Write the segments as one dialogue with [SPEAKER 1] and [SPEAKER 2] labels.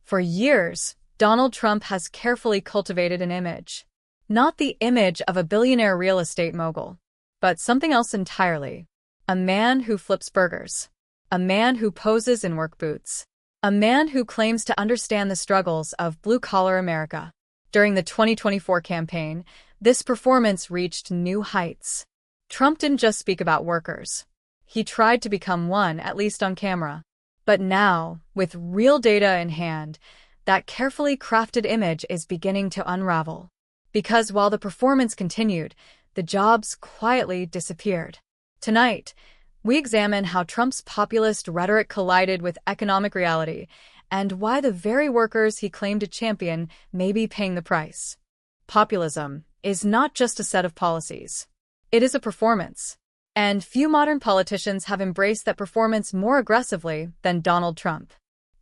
[SPEAKER 1] For years, Donald Trump has carefully cultivated an image. Not the image of a billionaire real estate mogul, but something else entirely. A man who flips burgers. A man who poses in work boots. A man who claims to understand the struggles of blue-collar America. During the 2024 campaign, this performance reached new heights. Trump didn't just speak about workers. He tried to become one, at least on camera. But now, with real data in hand, that carefully crafted image is beginning to unravel. Because while the performance continued, the jobs quietly disappeared. Tonight, we examine how Trump's populist rhetoric collided with economic reality and why the very workers he claimed to champion may be paying the price. Populism is not just a set of policies. It is a performance. And few modern politicians have embraced that performance more aggressively than Donald Trump.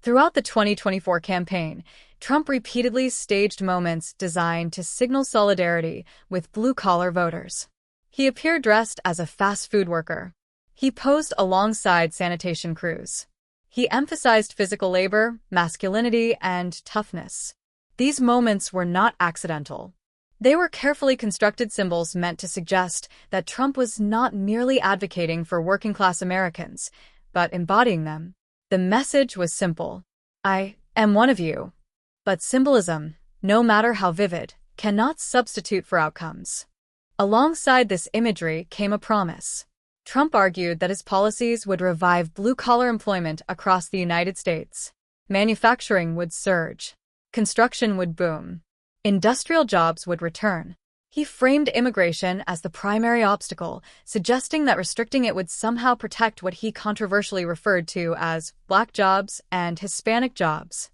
[SPEAKER 1] Throughout the 2024 campaign, Trump repeatedly staged moments designed to signal solidarity with blue-collar voters. He appeared dressed as a fast food worker. He posed alongside sanitation crews. He emphasized physical labor, masculinity, and toughness. These moments were not accidental. They were carefully constructed symbols meant to suggest that Trump was not merely advocating for working-class Americans, but embodying them. The message was simple. I am one of you. But symbolism, no matter how vivid, cannot substitute for outcomes. Alongside this imagery came a promise. Trump argued that his policies would revive blue-collar employment across the United States. Manufacturing would surge. Construction would boom. Industrial jobs would return. He framed immigration as the primary obstacle, suggesting that restricting it would somehow protect what he controversially referred to as black jobs and Hispanic jobs.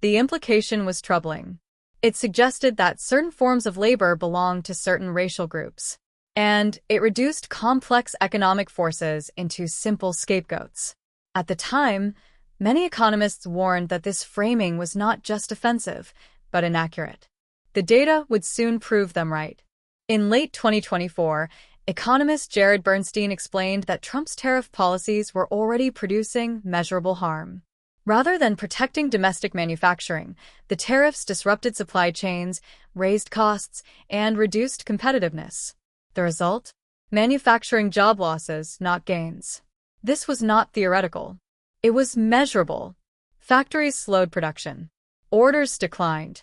[SPEAKER 1] The implication was troubling. It suggested that certain forms of labor belonged to certain racial groups, and it reduced complex economic forces into simple scapegoats. At the time, many economists warned that this framing was not just offensive, but inaccurate. The data would soon prove them right. In late 2024, economist Jared Bernstein explained that Trump's tariff policies were already producing measurable harm. Rather than protecting domestic manufacturing, the tariffs disrupted supply chains, raised costs, and reduced competitiveness. The result? Manufacturing job losses, not gains. This was not theoretical. It was measurable. Factories slowed production. Orders declined.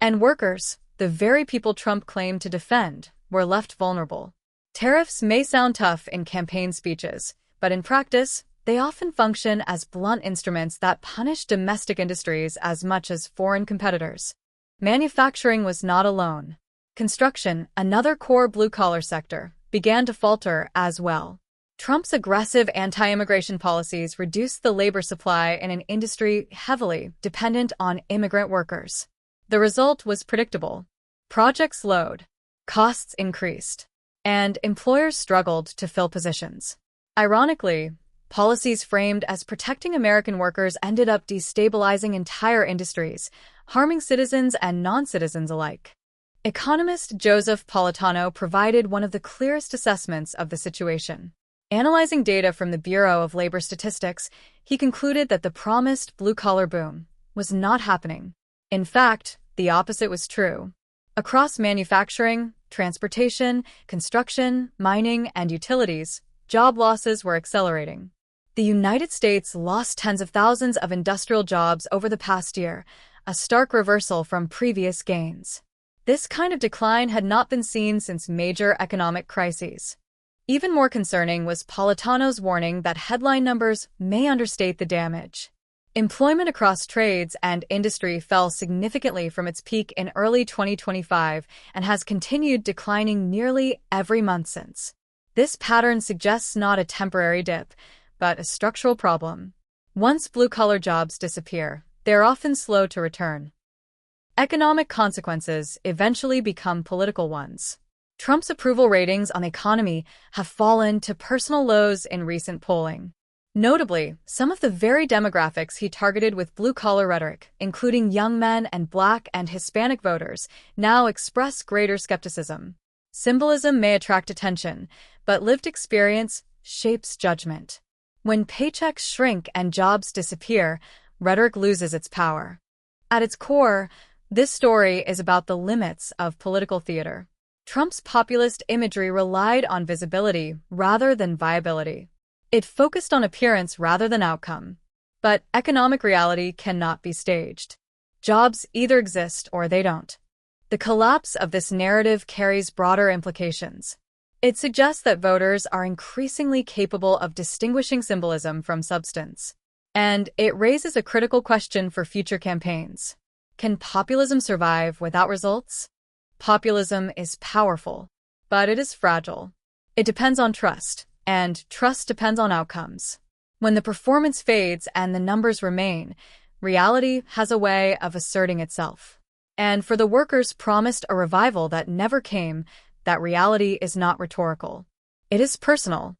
[SPEAKER 1] And workers, the very people Trump claimed to defend, were left vulnerable. Tariffs may sound tough in campaign speeches, but in practice, they often function as blunt instruments that punish domestic industries as much as foreign competitors. Manufacturing was not alone. Construction, another core blue-collar sector, began to falter as well. Trump's aggressive anti-immigration policies reduced the labor supply in an industry heavily dependent on immigrant workers. The result was predictable. Projects slowed, costs increased, and employers struggled to fill positions. Ironically, policies framed as protecting American workers ended up destabilizing entire industries, harming citizens and non-citizens alike. Economist Joseph Politano provided one of the clearest assessments of the situation. Analyzing data from the Bureau of Labor Statistics, he concluded that the promised blue-collar boom was not happening. In fact, the opposite was true. Across manufacturing, transportation, construction, mining, and utilities, job losses were accelerating. The United States lost tens of thousands of industrial jobs over the past year, a stark reversal from previous gains. This kind of decline had not been seen since major economic crises. Even more concerning was Politano's warning that headline numbers may understate the damage. Employment across trades and industry fell significantly from its peak in early 2025 and has continued declining nearly every month since. This pattern suggests not a temporary dip, but a structural problem. Once blue-collar jobs disappear, they are often slow to return. Economic consequences eventually become political ones. Trump's approval ratings on the economy have fallen to personal lows in recent polling. Notably, some of the very demographics he targeted with blue-collar rhetoric, including young men and Black and Hispanic voters, now express greater skepticism. Symbolism may attract attention, but lived experience shapes judgment. When paychecks shrink and jobs disappear, rhetoric loses its power. At its core, this story is about the limits of political theater. Trump's populist imagery relied on visibility rather than viability. It focused on appearance rather than outcome. But economic reality cannot be staged. Jobs either exist or they don't. The collapse of this narrative carries broader implications. It suggests that voters are increasingly capable of distinguishing symbolism from substance. And it raises a critical question for future campaigns. Can populism survive without results? Populism is powerful, but it is fragile. It depends on trust, and trust depends on outcomes. When the performance fades and the numbers remain, reality has a way of asserting itself. And for the workers promised a revival that never came, that reality is not rhetorical. It is personal.